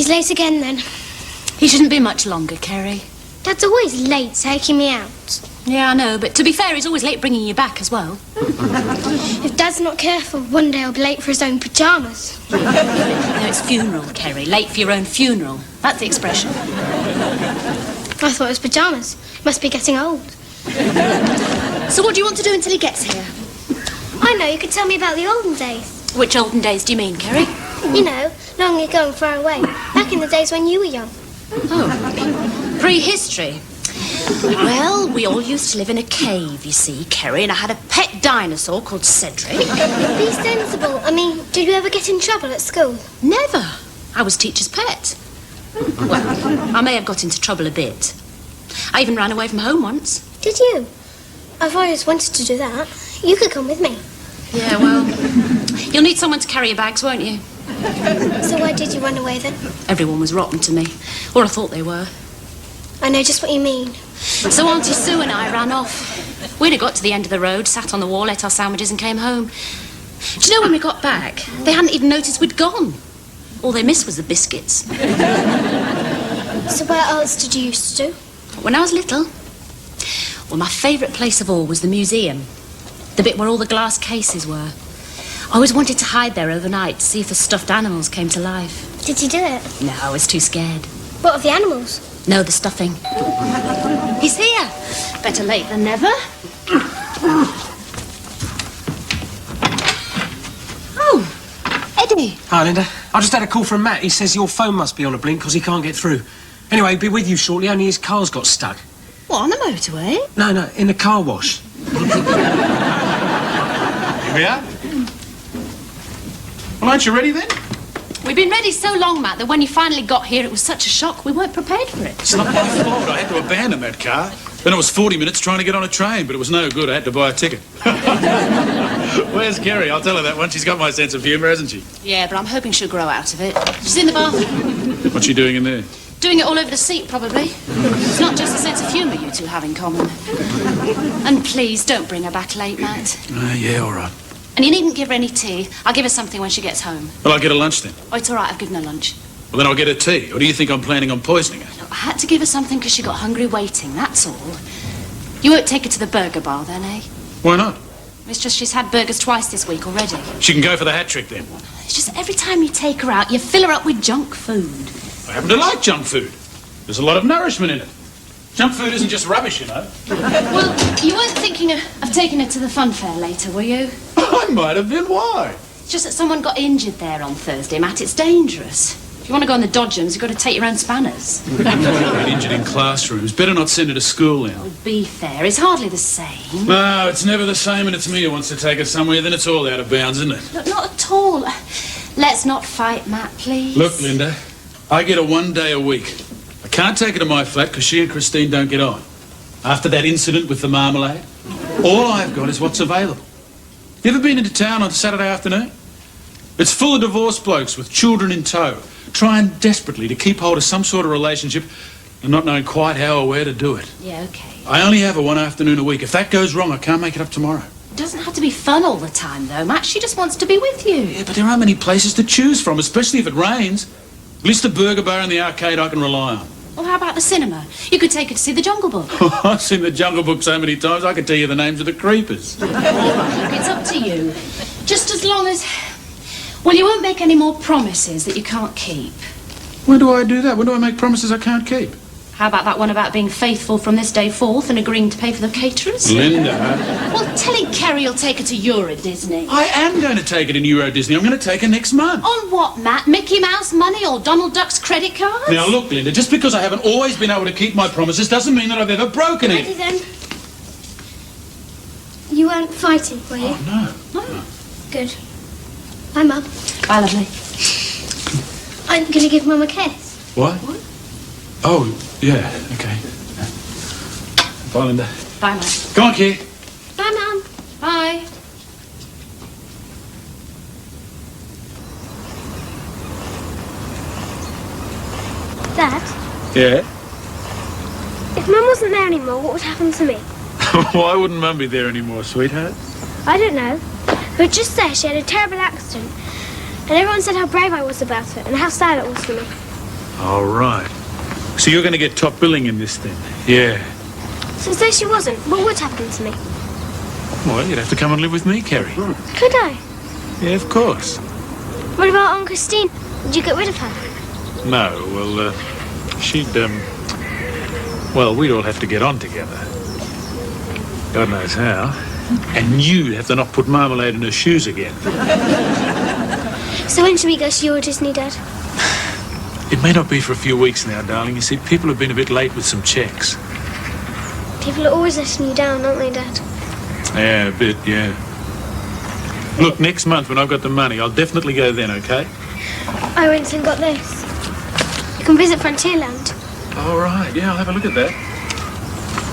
He's late again, then. He shouldn't be much longer, Carrie. Dad's always late taking me out. Yeah, I know, but to be fair, he's always late bringing you back as well. If Dad's not careful, one day he'll be late for his own pyjamas. No, it's funeral, Carrie. Late for your own funeral. That's the expression. I thought it was pyjamas. Must be getting old. So what do you want to do until he gets here? I know, you could tell me about the olden days. Which olden days do you mean, Carrie? You know, long ago and far away. Back in the days when you were young. Oh, prehistory. Well, we all used to live in a cave, you see, Carrie, and I had a pet dinosaur called Cedric. Be sensible. I mean, did you ever get in trouble at school? Never. I was teacher's pet. Well, I may have got into trouble a bit. I even ran away from home once. Did you? I've always wanted to do that. You could come with me. Yeah, well, you'll need someone to carry your bags, won't you? So why did you run away then? Everyone was rotten to me, or I thought they were. I know just what you mean. So Auntie Sue and I ran off. We'd have got to the end of the road, sat on the wall, ate our sandwiches and came home. Do you know when we got back, they hadn't even noticed we'd gone. All they missed was the biscuits. So where else did you used to do? When I was little, well, my favourite place of all was the museum. The bit where all the glass cases were. I always wanted to hide there overnight to see if the stuffed animals came to life. Did you do it? No, I was too scared. What of the animals? No, the stuffing. He's here. Better late than never. Oh, Eddie. Hi, Linda. I just had a call from Matt. He says your phone must be on a blink because he can't get through. Anyway, he'll be with you shortly, only his car's got stuck. What, on the motorway? No, in the car wash. Here we are. Well, aren't you ready then? We've been ready so long, Matt, that when you finally got here, it was such a shock, we weren't prepared for it. It's not my fault. I had to abandon that car. Then it was 40 minutes trying to get on a train, but it was no good. I had to buy a ticket. Where's Carrie? I'll tell her that one. She's got my sense of humour, hasn't she? Yeah, but I'm hoping she'll grow out of it. She's in the bathroom. What's she doing in there? Doing it all over the seat, probably. It's not just a sense of humour you two have in common. And please, don't bring her back late, Matt. Yeah, all right. And you needn't give her any tea. I'll give her something when she gets home. Well, I'll get her lunch then. Oh, it's all right, I've given her lunch. Well, then I'll get her tea. Or do you think I'm planning on poisoning her? No, I had to give her something because she got hungry waiting, that's all. You won't take her to the burger bar then, eh? Why not? It's just she's had burgers twice this week already. She can go for the hat trick then. It's just every time you take her out, you fill her up with junk food. I happen to like junk food. There's a lot of nourishment in it. Junk food isn't just rubbish, you know. Well, you weren't thinking of taking her to the fun fair later, were you? I might have been. Why? It's just that someone got injured there on Thursday, Matt. It's dangerous. If you want to go on the dodgems, you've got to take your own spanners. Get injured in classrooms. Better not send her to school now. Oh, be fair. It's hardly the same. No, it's never the same, and it's me who wants to take her somewhere. Then it's all out of bounds, isn't it? Look, not at all. Let's not fight, Matt, please. Look, Linda, I get her 1 day a week. I can't take her to my flat because she and Christine don't get on. After that incident with the marmalade, all I've got is what's available. You ever been into town on Saturday afternoon? It's full of divorced blokes with children in tow, trying desperately to keep hold of some sort of relationship and not knowing quite how or where to do it. Yeah, okay. I only have her 1 afternoon a week. If that goes wrong, I can't make it up tomorrow. It doesn't have to be fun all the time, though, Matt. She just wants to be with you. Yeah, but there aren't many places to choose from, especially if it rains. At least the burger bar and the arcade I can rely on. Well, how about the cinema? You could take her to see The Jungle Book. I've seen The Jungle Book so many times, I could tell you the names of the creepers. All right, look, it's up to you. Just as long as... Well, you won't make any more promises that you can't keep. When do I do that? When do I make promises I can't keep? How about that one about being faithful from this day forth and agreeing to pay for the caterers? Linda. Well, telling Carrie you'll take her to Euro Disney. I am going to take it in Euro Disney. I'm going to take her next month. On what, Matt? Mickey Mouse money or Donald Duck's credit cards? Now, look, Linda, just because I haven't always been able to keep my promises doesn't mean that I've ever broken Ready it. then? You weren't fighting, were you? Oh, no. Good. Bye, Mum. Bye, lovely. I'm going to give Mum a kiss. What? Oh, yeah, okay. Bye, Linda. Bye, Matt. Go on, Kid. Bye, Mum. Bye. Dad, Yeah? if Mum wasn't there anymore, what would happen to me? Why wouldn't Mum be there anymore, sweetheart? I don't know. But just there, she had a terrible accident. And everyone said how brave I was about it and how sad it was for me. All right. So you're going to get top billing in this then? Yeah. So say she wasn't, what would happen to me? Well, you'd have to come and live with me, Carrie. Could I? Yeah, of course. What about Aunt Christine? Did you get rid of her? No, well, she'd, well, we'd all have to get on together. God knows how. And you'd have to not put marmalade in her shoes again. So when should we go to your Disney, Dad? It may not be for a few weeks now, darling. You see, people have been a bit late with some checks. People are always letting you down, aren't they, Dad? Yeah, a bit, yeah. Look, next month when I've got the money, I'll definitely go then, okay? I went and got this. You can visit Frontierland. All right, yeah, I'll have a look at that.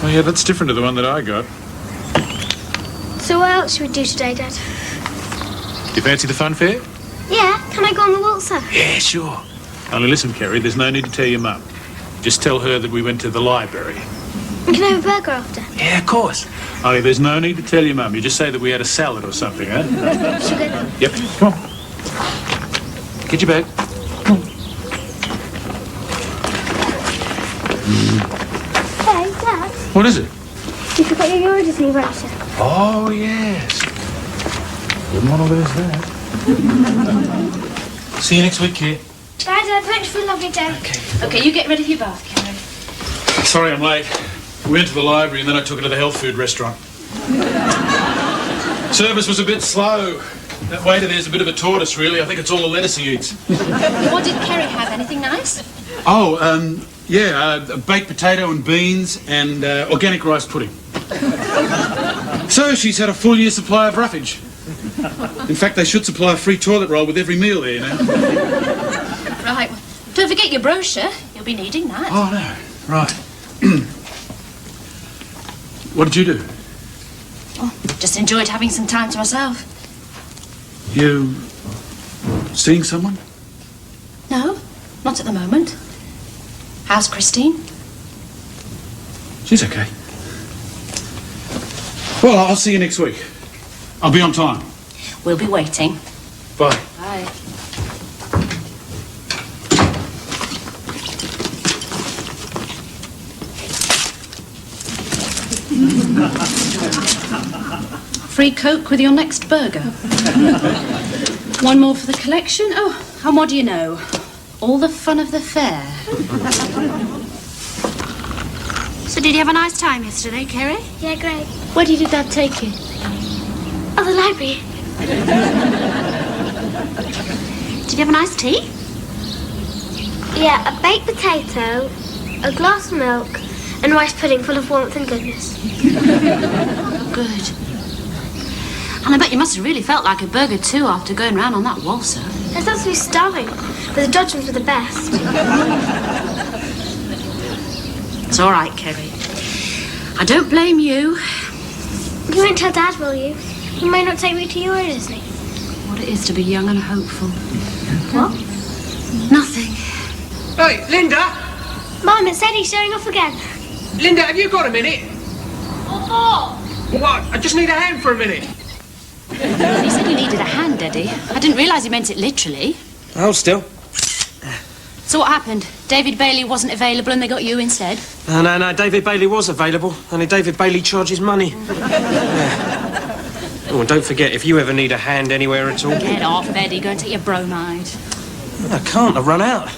Oh, yeah, that's different to the one that I got. So what else should we do today, Dad? Do you fancy the fun fair? Yeah, can I go on the waltzer? Yeah, sure. Only listen, Carrie, there's no need to tell your mum. Just tell her that we went to the library. We can have a burger after. Yeah, of course. Only there's no need to tell your mum. You just say that we had a salad or something, eh? Should we go? Yep, come on. Get your bag. Hey, Dad, What is it? you forgot your Euro Disney brochure. Oh, yes. Wouldn't want to lose that. See you next week, kid. Dad, thanks for a lovely day. Okay, you get rid of your bath, Carrie. Sorry I'm late. We went to the library and then I took her to the health food restaurant. Service was a bit slow. That waiter there's a bit of a tortoise, really. I think it's all the lettuce he eats. What did Carrie have? Anything nice? Oh, yeah, baked potato and beans and organic rice pudding. So she's had a full year's supply of roughage. In fact, they should supply a free toilet roll with every meal there, you know. Right. Well, don't forget your brochure. You'll be needing that. Oh, no. Right. What did you do? Oh, just enjoyed having some time to myself. You seeing someone? No, not at the moment. How's Christine? She's okay. Well, I'll see you next week. I'll be on time. We'll be waiting. Bye. Bye. Free Coke with your next burger. One more for the collection. Oh, and what do you know? All the fun of the fair. So did you have a nice time yesterday, Carrie? Yeah, great. Where did your dad take you? Oh, the library. Did you have a nice tea? Yeah, a baked potato, a glass of milk, and rice pudding full of warmth and goodness. Good. And I bet you must have really felt like a burger too after going round on that waltzer. There's absolutely starving, but the Dodge ones were the best. It's all right, Carrie. I don't blame you. You won't tell Dad, will you? He may not take me to Euro Disney. What it is to be young and hopeful. What? Nothing. Hey, Linda! Mum, it's Eddie showing off again. Linda, have you got a minute? What? What? I just need a hand for a minute. He said he needed a hand, Eddie. I didn't realise he meant it literally. Hold still. So what happened? David Bailey wasn't available and they got you instead? No, David Bailey was available. Only David Bailey charges money. Yeah. Oh, and don't forget, if you ever need a hand anywhere at all... Get off, Eddie. Go and take your bromide. I can't, I've run out.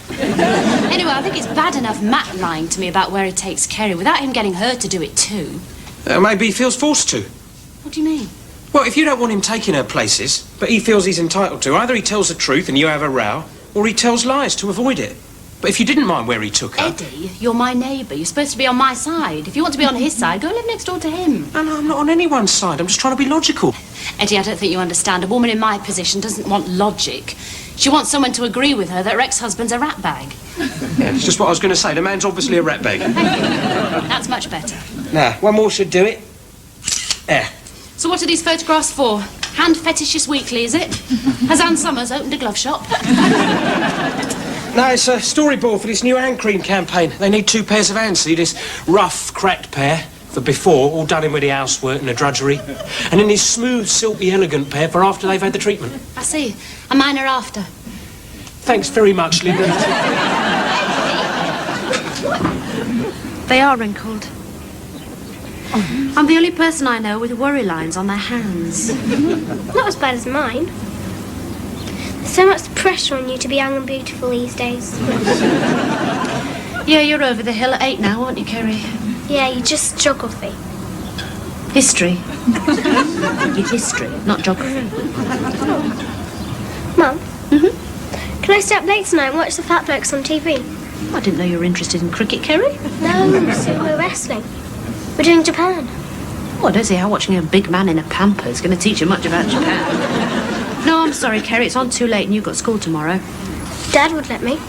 Anyway, I think it's bad enough Matt lying to me about where he takes Carrie without him getting her to do it too. Maybe he feels forced to. What do you mean? Well, if you don't want him taking her places, but he feels he's entitled to, either he tells the truth and you have a row, or he tells lies to avoid it. But if you didn't mind where he took her... Eddie, you're my neighbour. You're supposed to be on my side. If you want to be on his side, go and live next door to him. No, I'm not on anyone's side. I'm just trying to be logical. Eddie, I don't think you understand. A woman in my position doesn't want logic. She wants someone to agree with her that her ex-husband's a rat bag. Yeah, it's just what I was going to say. The man's obviously a rat bag. Thank you. That's much better. Nah, one more should do it. There. So what are these photographs for? Hand Fetishist Weekly, is it? Has Ann Summers opened a glove shop? No, it's a storyboard for this new hand cream campaign. They need 2 pairs of hands. See, this rough, cracked pair for before, all done in with the housework and the drudgery. And then this smooth, silky, elegant pair for after they've had the treatment. I see. And mine are after. Thanks very much, Linda. They are wrinkled. I'm the only person I know with worry lines on their hands. Not as bad as mine. There's so much pressure on you to be young and beautiful these days. Yeah, you're over the hill at 8 now, aren't you, Carrie? Yeah, you're just geography. History. You're history, not geography. Mum? Can I stay up late tonight and watch the Fat Blokes on TV? I didn't know you were interested in cricket, Carrie. No, sumo wrestling. We're doing Japan. Oh, I don't see how watching a big man in a pamper is going to teach you much about Japan. No, I'm sorry, Carrie. It's on too late and you've got school tomorrow. Dad would let me.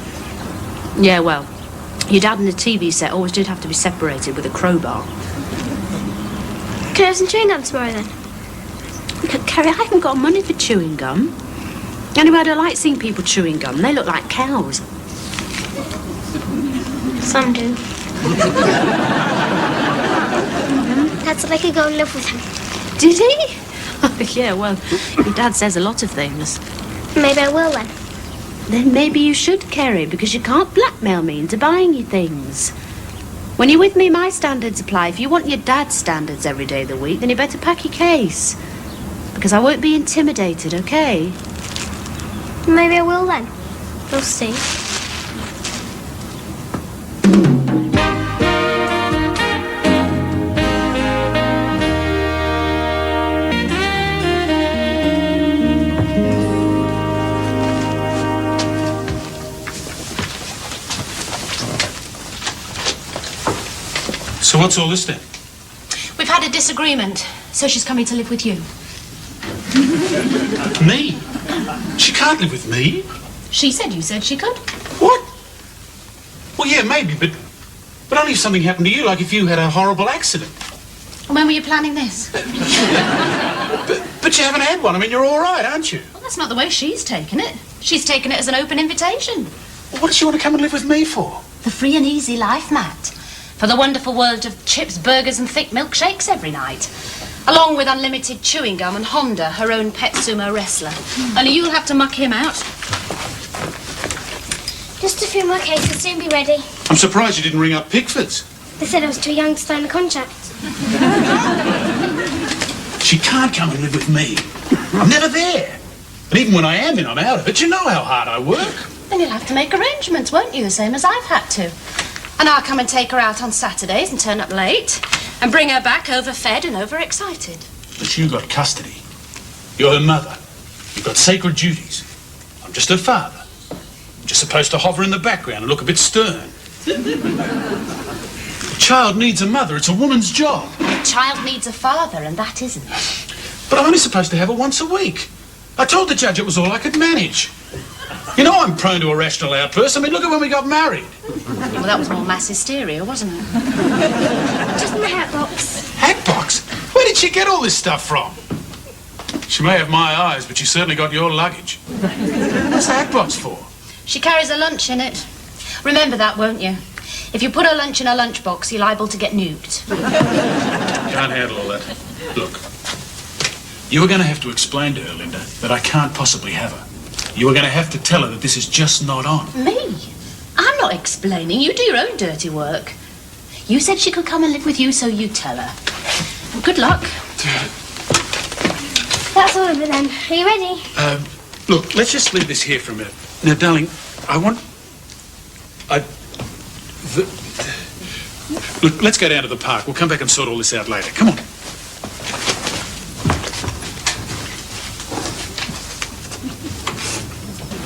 Yeah, well, your dad and the TV set always did have to be separated with a crowbar. Can I have some chewing gum tomorrow then? Look, Carrie, I haven't got money for chewing gum. Anyway, I don't like seeing people chewing gum. They look like cows. Some do. Dad said I could go and live with him. Did he? Yeah, well, your dad says a lot of things. Maybe I will then. Then maybe you should, Carrie, because you can't blackmail me into buying you things. When you're with me, my standards apply. If you want your dad's standards every day of the week, then you better pack your case. Because I won't be intimidated, okay? Maybe I will then. We'll see. So what's all this then? We've had a disagreement, so she's coming to live with you. Me? She can't live with me. She said you said she could. What? Well, yeah, maybe, but only if something happened to you, like if you had a horrible accident. When were you planning this? But you haven't had one. I mean, you're all right, aren't you? Well, that's not the way she's taken it. She's taken it as an open invitation. What does she want to come and live with me for? The free and easy life, Matt. For the wonderful world of chips, burgers and thick milkshakes every night. Along with unlimited chewing gum and Honda, her own pet sumo wrestler. Only you'll have to muck him out. Just a few more cases, soon be ready. I'm surprised you didn't ring up Pickford's. They said I was too young to sign the contract. She can't come and live with me. I'm never there. And even when I am in, I'm out of it. You know how hard I work. Then you'll have to make arrangements, won't you? The same as I've had to. And I'll come and take her out on Saturdays and turn up late. And bring her back overfed and overexcited. But you got custody. You're her mother. You've got sacred duties. I'm just her father. I'm just supposed to hover in the background and look a bit stern. A child needs a mother. It's a woman's job. A child needs a father, and that isn't. But I'm only supposed to have her once a week. I told the judge it was all I could manage. You know I'm prone to irrational outbursts. I mean, look at when we got married. Well, that was more mass hysteria, wasn't it? Just in the hat box. Hat box? Where did she get all this stuff from? She may have my eyes, but she certainly got your luggage. What's the hat box for? She carries a lunch in it. Remember that, won't you? If you put her lunch in a lunchbox, you're liable to get nuked. Can't handle all that. Look, you are going to have to explain to her, Linda, that I can't possibly have her. You are going to have to tell her that this is just not on. Me? I'm not explaining. You do your own dirty work. You said she could come and live with you, so you tell her. Well, good luck. That's all of it then. Are you ready? Look, let's just leave this here for a minute. Now, darling, Look, let's go down to the park. We'll come back and sort all this out later. Come on.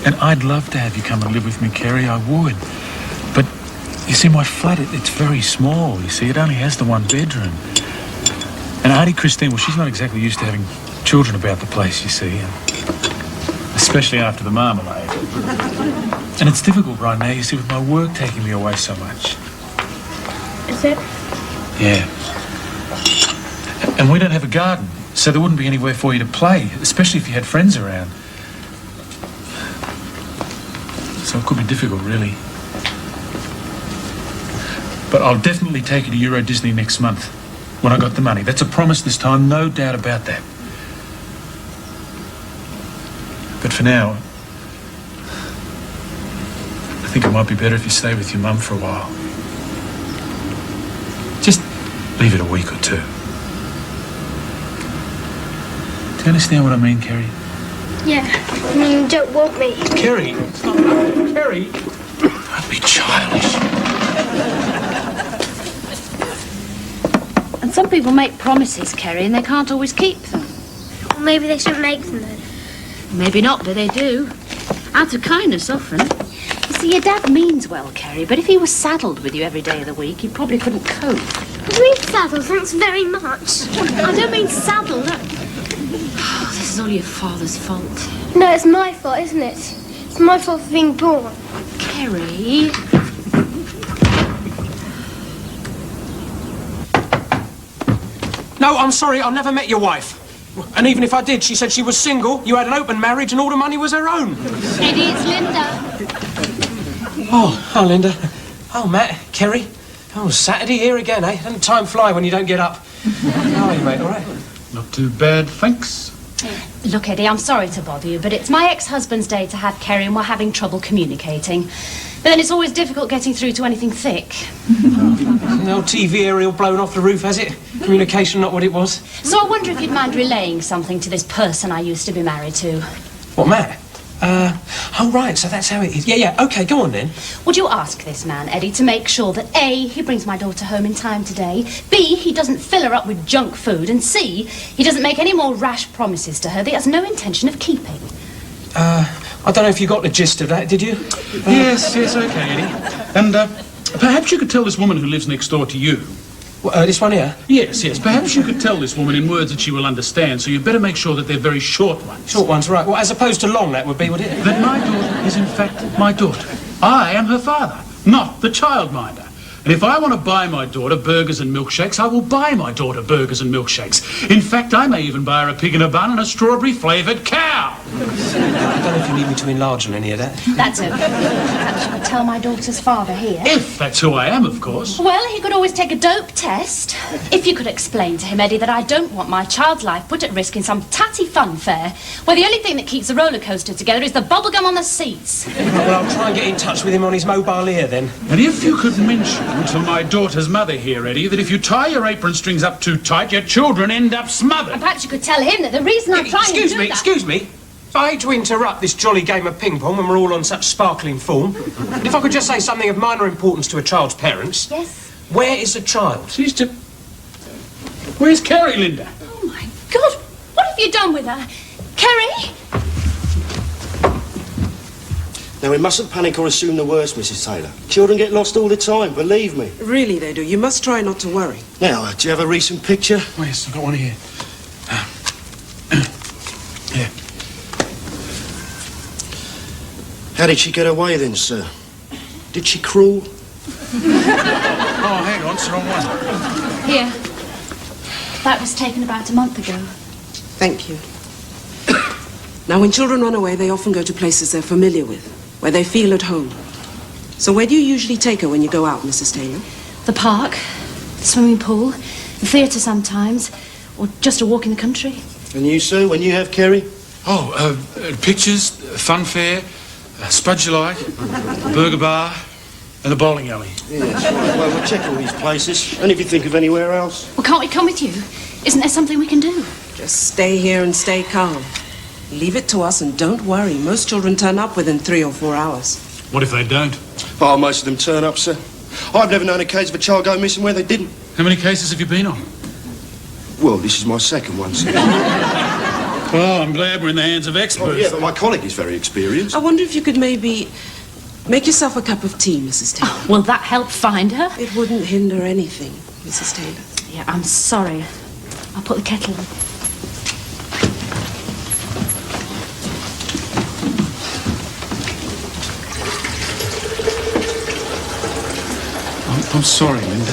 And I'd love to have you come and live with me, Carrie, I would. But, you see, my flat, it's very small, you see. It only has the one bedroom. And Auntie Christine, well, she's not exactly used to having children about the place, you see. Especially after the marmalade. And it's difficult right now, you see, with my work taking me away so much. Is it? Yeah. And we don't have a garden, so there wouldn't be anywhere for you to play, especially if you had friends around. So it could be difficult, really. But I'll definitely take you to Euro Disney next month, when I got the money. That's a promise this time, no doubt about that. But for now, I think it might be better if you stay with your mum for a while. Leave it a week or two. Do you understand what I mean, Carrie? Yeah, I mean, you don't want me. Carrie, it's not right. Carrie. Don't be childish. And some people make promises, Carrie, and they can't always keep them. Well, maybe they shouldn't make them then. Maybe not, but they do. Out of kindness, often. You see, your dad means well, Carrie, but if he was saddled with you every day of the week, he probably couldn't cope. What do you mean, Saddle? Thanks very much. I don't mean saddled. Oh, this is all your father's fault. No, it's my fault, isn't it? It's my fault for being born. Carrie. No, I'm sorry, I never met your wife. And even if I did, she said she was single, you had an open marriage, and all the money was her own. Eddie, it's Linda. Oh, Linda. Oh, Matt, Kerry. Oh, Saturday here again, eh? Doesn't time fly when you don't get up? How are you, mate? All right? Not too bad, thanks. Look, Eddie, I'm sorry to bother you, but it's my ex-husband's day to have Kerry and we're having trouble communicating. But then it's always difficult getting through to anything thick. The old TV aerial blown off the roof, has it? Communication not what it was? So I wonder if you'd mind relaying something to this person I used to be married to. What, Matt? Oh, right, so that's how it is. Yeah, OK, go on then. Would you ask this man, Eddie, to make sure that A, he brings my daughter home in time today, B, he doesn't fill her up with junk food, and C, he doesn't make any more rash promises to her that he has no intention of keeping? I don't know if you got the gist of that, did you? Yes, OK, Eddie. And perhaps you could tell this woman who lives next door to you. This one here? Yes, perhaps you could tell this woman in words that she will understand, so you'd better make sure that they're very short ones. Short ones, right. Well, as opposed to long, that would be, would it? That my daughter is in fact my daughter. I am her father, not the childminder. And if I want to buy my daughter burgers and milkshakes, I will buy my daughter burgers and milkshakes. In fact, I may even buy her a pig in a bun and a strawberry-flavoured cow. I don't know if you need me to enlarge on any of that. That's okay. Perhaps you could tell my daughter's father here. If that's who I am, of course. Well, he could always take a dope test. If you could explain to him, Eddie, that I don't want my child's life put at risk in some tatty fun fair where the only thing that keeps the roller coaster together is the bubblegum on the seats. Right, well, I'll try and get in touch with him on his mobile ear, then. And if you could mention to my daughter's mother here, Eddie, that if you tie your apron strings up too tight, your children end up smothered. And perhaps you could tell him that the reason I'm trying to do that... Excuse me. I hate to interrupt this jolly game of ping-pong when we're all on such sparkling form. But if I could just say something of minor importance to a child's parents. Yes? Where is the child? Where's Carrie, Linda? Oh, my God. What have you done with her? Kerry? Now, we mustn't panic or assume the worst, Mrs. Taylor. Children get lost all the time, believe me. Really, they do. You must try not to worry. Now, do you have a recent picture? Oh, yes, I've got one here. Yeah. How did she get away then, sir? Did she crawl? Oh, hang on, it's the wrong one. Here. That was taken about a month ago. Thank you. Now, when children run away, they often go to places they're familiar with, where they feel at home. So where do you usually take her when you go out, Mrs. Taylor? The park, the swimming pool, the theatre sometimes, or just a walk in the country. And you, sir, when you have Kerry? Oh, pictures, fun fair, Spuds You Like, burger bar, and the bowling alley. Yes, right. Well, we'll check all these places. And if you think of anywhere else. Well, can't we come with you? Isn't there something we can do? Just stay here and stay calm. Leave it to us and don't worry. Most children turn up within 3 or 4 hours. What if they don't? Oh, most of them turn up, sir. I've never known a case of a child go missing where they didn't. How many cases have you been on? Well, this is my second one, sir. Well, I'm glad we're in the hands of experts. Oh, yeah, but my colleague is very experienced. I wonder if you could maybe make yourself a cup of tea, Mrs. Taylor. Will that help find her? It wouldn't hinder anything, Mrs. Taylor. Yeah, I'm sorry. I'll put the kettle on. I'm sorry, Linda.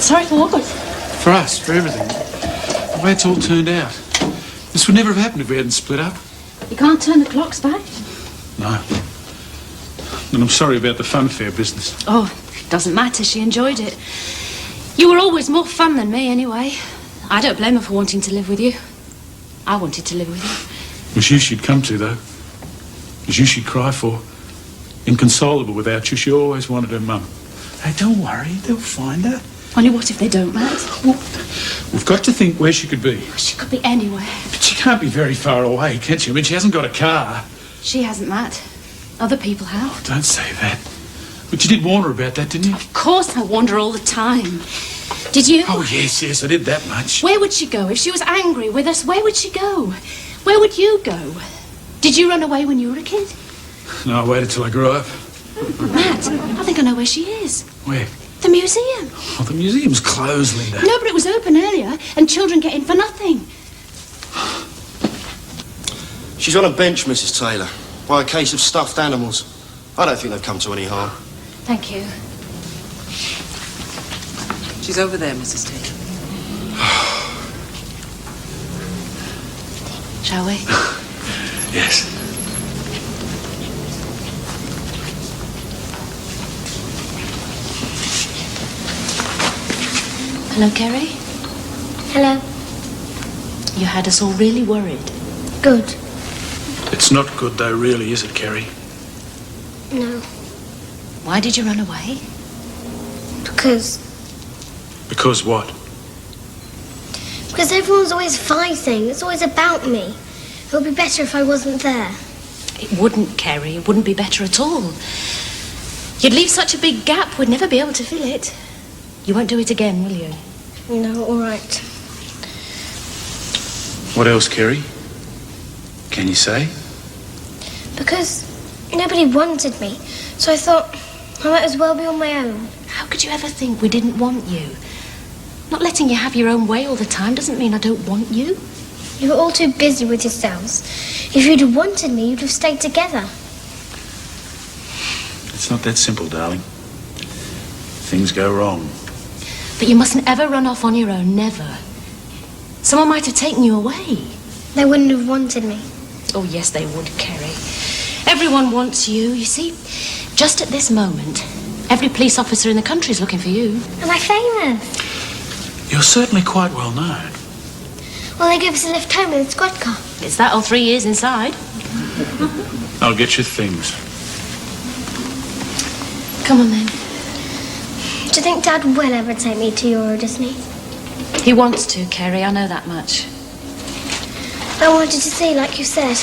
Sorry for what? For us, for everything. The way it's all turned out. This would never have happened if we hadn't split up. You can't turn the clocks back? No. And I'm sorry about the fun fair business. Oh, doesn't matter. She enjoyed it. You were always more fun than me, anyway. I don't blame her for wanting to live with you. I wanted to live with you. It was you she'd come to, though. It was you she'd cry for. Inconsolable without you, she always wanted her mum. Hey, don't worry. They'll find her. Only what if they don't, Matt? Well, we've got to think where she could be. She could be anywhere. But she can't be very far away, can she? I mean, she hasn't got a car. She hasn't, Matt. Other people have. Don't say that. But you did warn her about that, didn't you? Of course I warned her all the time. Did you? Oh, yes, I did that much. Where would she go? If she was angry with us, where would she go? Where would you go? Did you run away when you were a kid? No, I waited till I grew up. Matt, I think I know where she is. Where? The museum. Oh, the museum's closed, Linda. No, but it was open earlier, and children get in for nothing. She's on a bench, Mrs. Taylor, by a case of stuffed animals. I don't think they've come to any harm. Thank you. She's over there, Mrs. Taylor. Shall we? Yes. Hello, Carrie. Hello. You had us all really worried. Good. It's not good, though, really, is it, Carrie? No. Why did you run away? Because Because what? everyone's always fighting. It's always about me. It would be better if I wasn't there. It wouldn't, Carrie. It wouldn't be better at all. You'd leave such a big gap, we'd never be able to fill it. You won't do it again, will you? No, all right. What else, Carrie? Can you say? Because nobody wanted me. So I thought I might as well be on my own. How could you ever think we didn't want you? Not letting you have your own way all the time doesn't mean I don't want you. You were all too busy with yourselves. If you'd have wanted me, you'd have stayed together. It's not that simple, darling. Things go wrong. But you mustn't ever run off on your own, never. Someone might have taken you away. They wouldn't have wanted me. Oh, yes, they would, Carrie. Everyone wants you. You see, just at this moment, every police officer in the country is looking for you. Am I famous? You're certainly quite well known. Well, they give us a lift home in the squad car. It's that or 3 years inside. I'll get you things. Come on, then. Do you think Dad will ever take me to Euro Disney? He wants to, Carrie. I know that much. I wanted to see, like you said,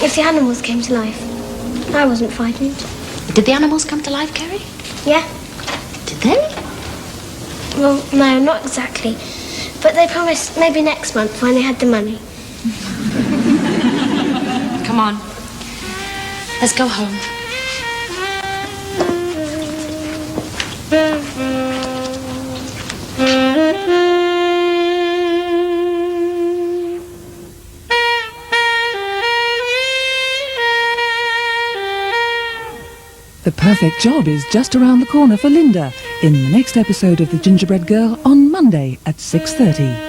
if the animals came to life. I wasn't frightened. Did the animals come to life, Carrie? Yeah? Did they? Well, no, not exactly. But they promised maybe next month when they had the money. Come on. Let's go home. The perfect job is just around the corner for Linda in the next episode of The Gingerbread Girl on Monday at 6:30.